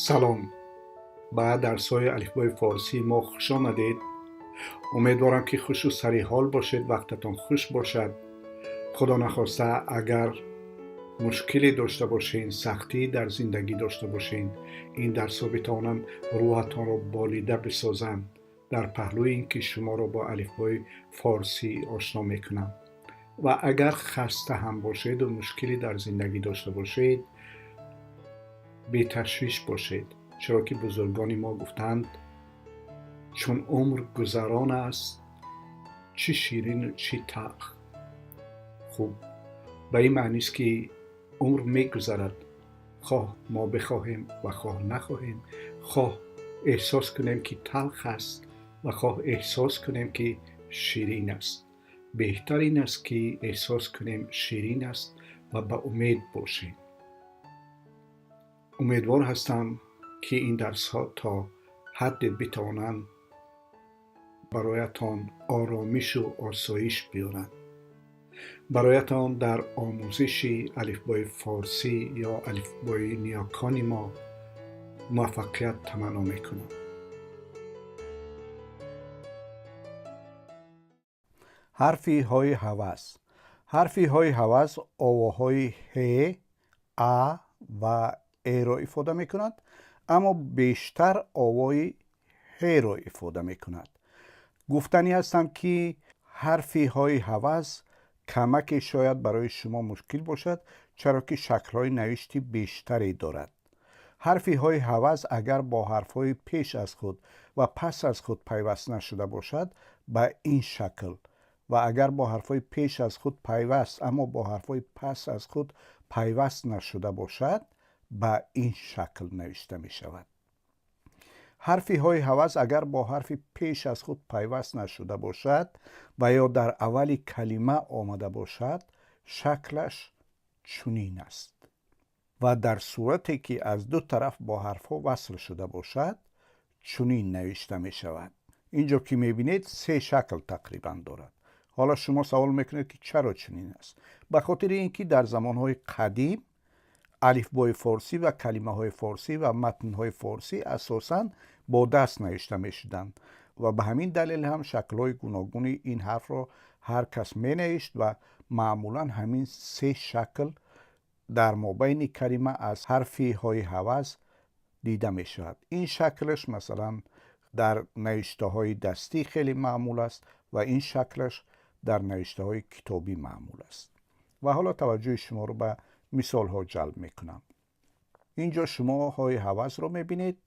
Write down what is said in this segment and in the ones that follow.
سلام. به درس‌های الفبای فارسی ما خوش آمدید. امیدوارم که خوش و سری حال باشید، وقتتان خوش باشد. خدا نخواسته اگر مشکلی داشته باشین، سختی در زندگی داشته باشین، این درس‌ها بتوانند روحتان را بالیده بسازند در پهلوی اینکه شما را با الفبای فارسی آشنا میکنم. و اگر خسته هم باشید و مشکلی در زندگی داشته باشید، بی تشویش باشید، چرا که بزرگان ما گفتند چون عمر گذران است، چی شیرین و چی تلخ. خوب، به این معنی است که عمر میگذرد، خواه ما بخواهیم و خواه نخواهیم، خواه احساس کنیم که تلخ است و خواه احساس کنیم که شیرین است. بهتر این است که احساس کنیم شیرین است و به امید باشیم. امیدوار هستم که این درس ها تا حد بتوانند برایتان آرامش و آسایش بیارند. برایتان در آموزش الفبای فارسی یا الفبای نیاکان ما موفقیت تمنا میکنم. حرفی های هوس. حرفی های هوس آواهای ه، ا و ای را افاده می کند، اما بیشتر آوای ه را افاده می کند. گفتنی هستم که حرفی های هوس کمک شاید برای شما مشکل باشد، چرا که شکل های نوشتی بیشتری دارد. حرفی های هوس اگر با حرف های پیش از خود و پس از خود پیوست نشده باشد به این شکل، و اگر با حرفای پیش از خود پیوست اما با حرفای پس از خود پیوست نشده باشد به این شکل نوشته می شود. حرفی های هوس اگر با حرف پیش از خود پیوست نشده باشد و یا در اول کلمه آمده باشد شکلش چنین است، و در صورتی که از دو طرف با حرف ها وصل شده باشد چنین نوشته می شود. اینجا که می بینید سه شکل تقریبا دارد. حالا شما سوال میکنید که چرا چنین است؟ به خاطر اینکه در زمانهای قدیم الفبای فارسی و کلمه های فارسی و متن های فارسی اساساً با دست نوشته می شدند و به همین دلیل هم شکل های گوناگون این حرف را هر کس می نوشت و معمولاً همین سه شکل در مابین کلمه از حرفی های هوس دیده می شود. این شکلش مثلا در نوشته های دستی خیلی معمول است و این شکلش در نوشته های کتابی معمول است. و حالا توجه شما رو به مثال ها جلب می کنم. اینجا شما های هوس رو می بینید،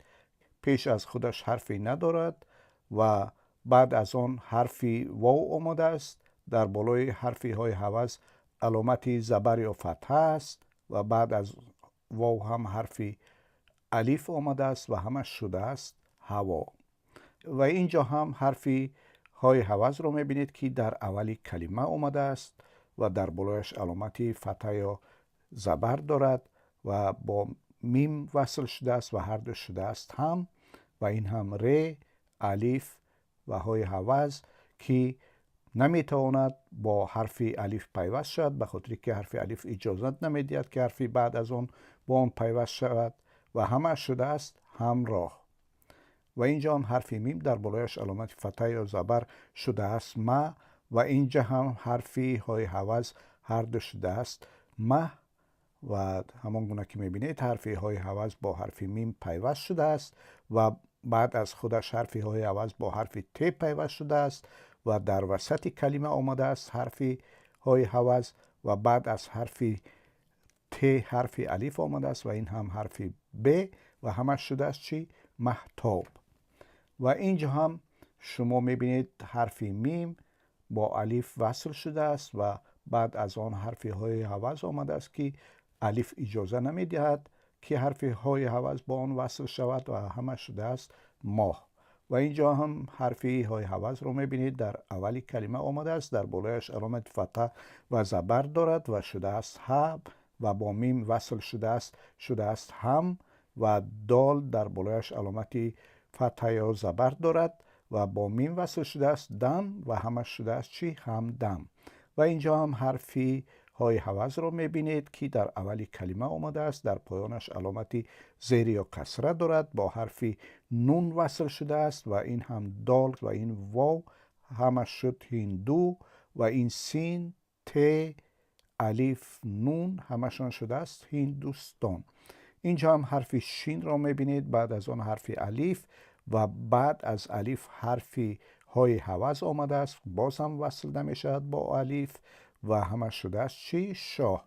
پیش از خودش حرفی ندارد و بعد از آن حرفی واو آمده است. در بالای حرفی های هوس علامتی زبر یا فتحه است و بعد از واو هم حرفی الف آمده است و همش شده است هوا. و اینجا هم حرفی های هوس رو میبینید که در اولی کلمه آمده است و در بالایش علامتی فتحه یا زبر دارد و با میم وصل شده است و هر دو شده است هم، و این هم ر، الف و های هوس که نمیتواند با حرف الف پیوست شد، به خاطر که حرف الف اجازت نمیدهد که حرفی بعد از آن با آن پیوست شود و همه شده است همراه. و اینجا هم حرف میم در بالایش علامت فتحه یا زبر شده است ما، و اینجا هم حرفی های هوس هر دو شده است مه، و همان گونه که میبینید حرفی های هوس با حرف میم پیوست شده است و بعد از خودش حرفی های هوس با حرف ت پیوست شده است و در وسط کلمه آمده است حرفی های هوس و بعد از حرفی ت حرفی الف آمده است و این هم حرفی ب و همش شده است چی؟ محتاب. و اینجا هم شما میبینید حرفی میم با الف وصل شده است و بعد از آن حرفی های هوس آمده است که الف اجازه نمیدهد که حرفی های هوس با آن وصل شود و همه شده است ماه. و اینجا هم حرفی های هوس رو میبینید در اولی کلمه آمده است، در بالایش علامت فتحه و زبر دارد و شده است هب و با میم وصل شده است هم، و دال در بالایش علامتی فتحه یا زبر دارد و با میم وصل شده است دم و همش شده است چی؟ هم دم. و اینجا هم حرفی های حوض را میبینید که در اولی کلمه آمده است، در پایانش علامتی زیر یا کسره دارد، با حرفی نون وصل شده است و این هم دال و این واو همش شد هندو و این سین ت الف نون همشان شده است هندوستان. اینجا هم حرف شین را میبینید، بعد از آن حرف الف و بعد از الف حرفی های حوض آمده است، باز هم وصل نمیشد با الف و همه شده است چی؟ شاه.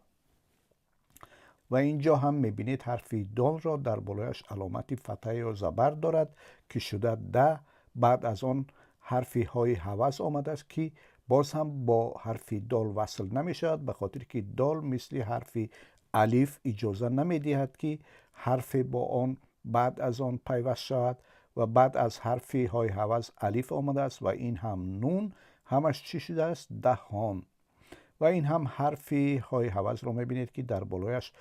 و اینجا هم میبینید حرفی دال را در بالایش علامتی فتحه یا زبر دارد که شده ده. بعد از آن حرفی های حوض آمده است که باز هم با حرفی دال وصل نمیشد، به خاطر که دال مثل حرفی الف اجازه نمیدهد که حرف با آن بعد از آن پیوست شود و بعد از حرفی های حوض الف آمده است و این هم نون همش چی شده است؟ دهان. و این هم حرفی های حوض رو میبینید که در بالایش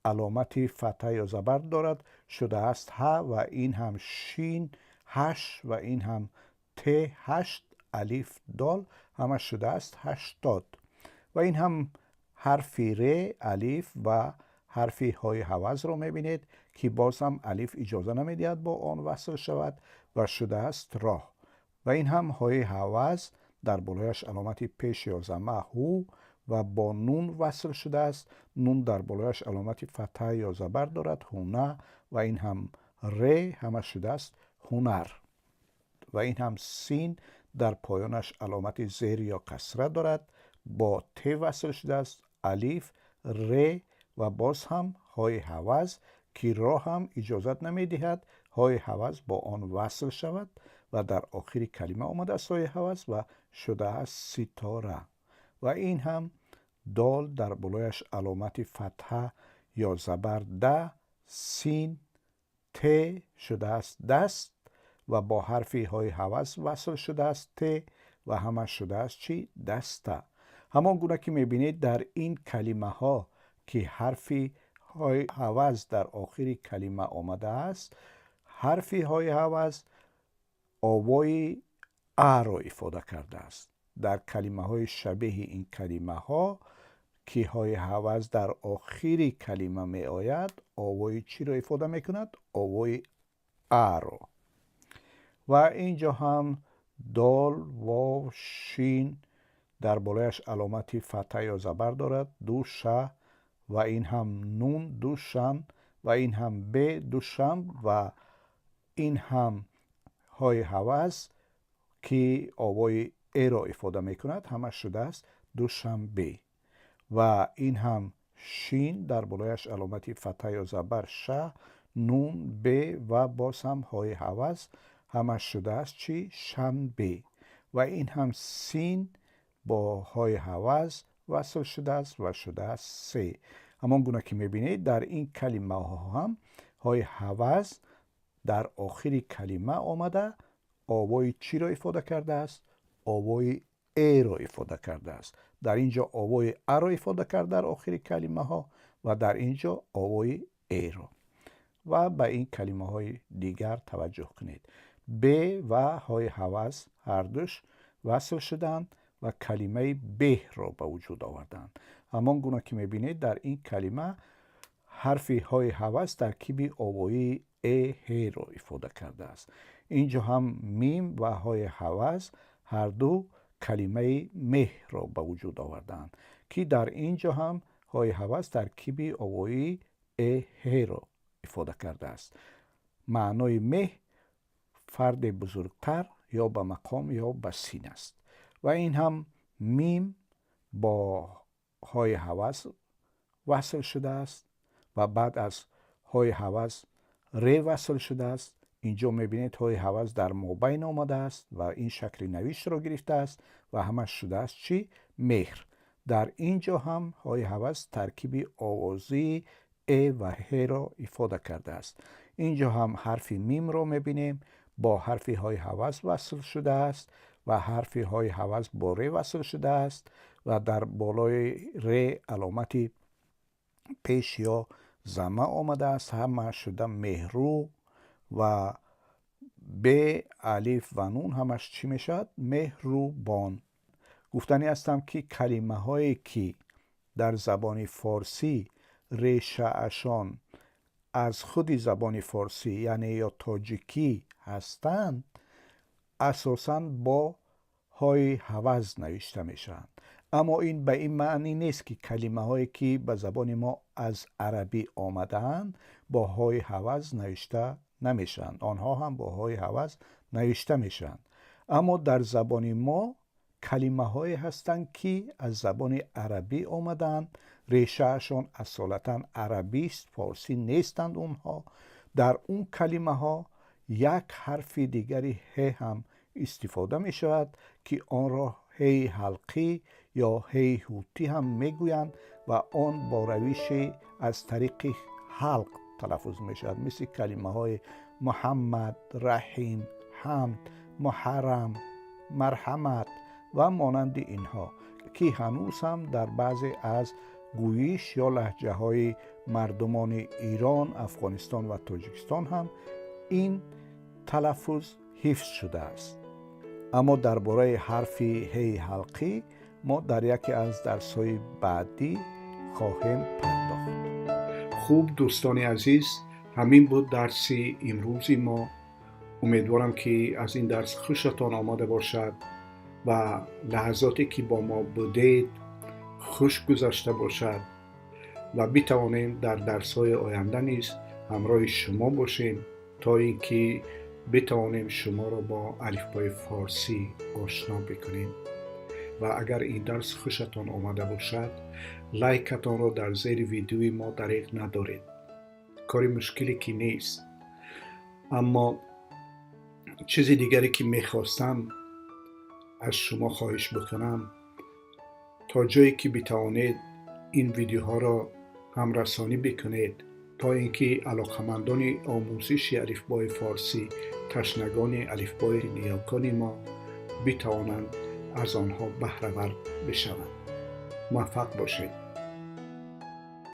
علامتی فتحه یا زبر دارد، شده است ه و این هم شین هش و این هم ت هشت الف دال همش شده است 80. و این هم حرفی ر الف و حرفی های حوض رو میبینید که باز هم الف اجازه نمیدهد با آن وصل شود و شده است راه. و این هم های حوض در بالایش علامتی پیش یا ضمه هو و با نون وصل شده است، نون در بالایش علامتی فتحه یا زبر دارد هونه و این هم ر همه شده است هنر. و این هم سین در پایانش علامتی زیر یا کسره دارد، با ت وصل شده است الف ر و باز هم های حوض که را هم اجازت نمی دهد های حوض با آن وصل شود و در آخر کلمه آمده است های حوض و شده است ستاره. و این هم دال در بالایش علامت فتحه یا زبر ده، سین ت شده است دست و با حرفی های حوض وصل شده است ت و همه شده است چی؟ دسته. همان گونه که میبینید در این کلمه ها که حرفی های حوض در آخر کلمه آمده است، حرفی های حوض آوای ا را افاده کرده است. در کلمه های شبیه این کلمه ها که های حوض در آخر کلمه می آید، آوای چی را افاده می کند؟ آوای ا را. و اینجا هم دال واو شین در بالایش علامتی فتحه یا زبر دارد، دوشه و این هم نون دوشن و این هم ب دوشنب و این هم های حوض که آوای ای را افاده می کند همه شده است دوشنبه. و این هم شین در بالایش علامتی فتحه یا زبر شه نون ب و باز هم های حوض همه شده است چی؟ شنبه. و این هم سین با های حوض وصل شده است و شده است سه. همان گونه که میبینید در این کلمه ها هم های حوض در آخر کلمه آمده آوای چی را افاده کرده است؟ آوای ای را افاده کرده است. در اینجا آوای ا را افاده کرده در آخر کلمه ها و در اینجا آوای ای را. و به این کلمه های دیگر توجه کنید. ب و های حوض هر دوش وصل شدند و کلمه به را به وجود آوردند. همان گونه که میبینید در این کلمه حرفی های حوض ترکیب آوای ای ه را افاده کرده است. اینجا هم میم و های حوض هر دو کلمه مه را به وجود آوردند که در اینجا هم های حوض ترکیب آوای ای ه را افاده کرده است. معنای مه فرد بزرگتر یا به مقام یا به سین است. و این هم میم با های حوض وصل شده است و بعد از های حوض ر وصل شده است. اینجا میبینید های حوض در مابین آمده است و این شکل نوشت را گرفته است و همش شده است چی؟ مهر. در اینجا هم های حوض ترکیب آوازی ای و ه را افاده کرده است. اینجا هم حرف میم را میبینیم با حرفی های حوض وصل شده است و حرفی های حوض با ر وصل شده است و در بالای ر علامتی پیش یا ضمه آمده است، همه شده مهرو و ب الف و نون همش چی میشد؟ مهروبان. گفتنی هستم که کلمه هایی که در زبان فارسی ریشه اشان از خود زبان فارسی یعنی یا تاجیکی هستند، اساساً با های هوز نوشته میشن. اما این به این معنی نیست که کلمه هایی که به زبان ما از عربی آمدند با های هوز نوشته نمیشن، آنها هم با های هوز نوشته میشن. اما در زبان ما کلمه هایی هستند که از زبان عربی آمدند، ریشهشان اصالتا عربی است، فارسی نیستند. اونها در اون کلمه ها یک حرف دیگری ه هم استفاده می شود که آن را هی حلقی یا هی هوتی هم میگویند و آن با روش از طریق حلق تلفظ می شود، مثل کلمه های محمد، رحیم، حمد، محرم، مرحمت و مانند اینها که هنوز هم در بعضی از گویش یا لهجه های مردمان ایران، افغانستان و تاجیکستان هم این تلفظ حفظ شده است. اما درباره حرف هی حلقی ما در یکی از درس‌های بعدی خواهیم پرداخت. خوب دوستان عزیز، همین بود درس امروزی ما. امیدوارم که از این درس خوشتان آمده باشد و لحظاتی که با ما بودید خوش گذشته باشد و بتوانیم در درس‌های آینده نیز همراه شما باشیم تا اینکه بتوانیم شما را با الفبای فارسی آشنا بکنیم. و اگر این درس خوشتان آمده باشد لایکتان را در زیر ویدیوی ما دریغ ندارید. کاری مشکلی که نیست. اما چیزی دیگری که میخواستم از شما خواهش بکنم، تا جایی که بتوانید این ویدیوها را هم رسانی بکنید تا اینکه علاقمندان آموزش الفبای فارسی، تشنگان الفبای نیاکان ما بتوانند از آنها بهره ور بشوند. موفق باشید.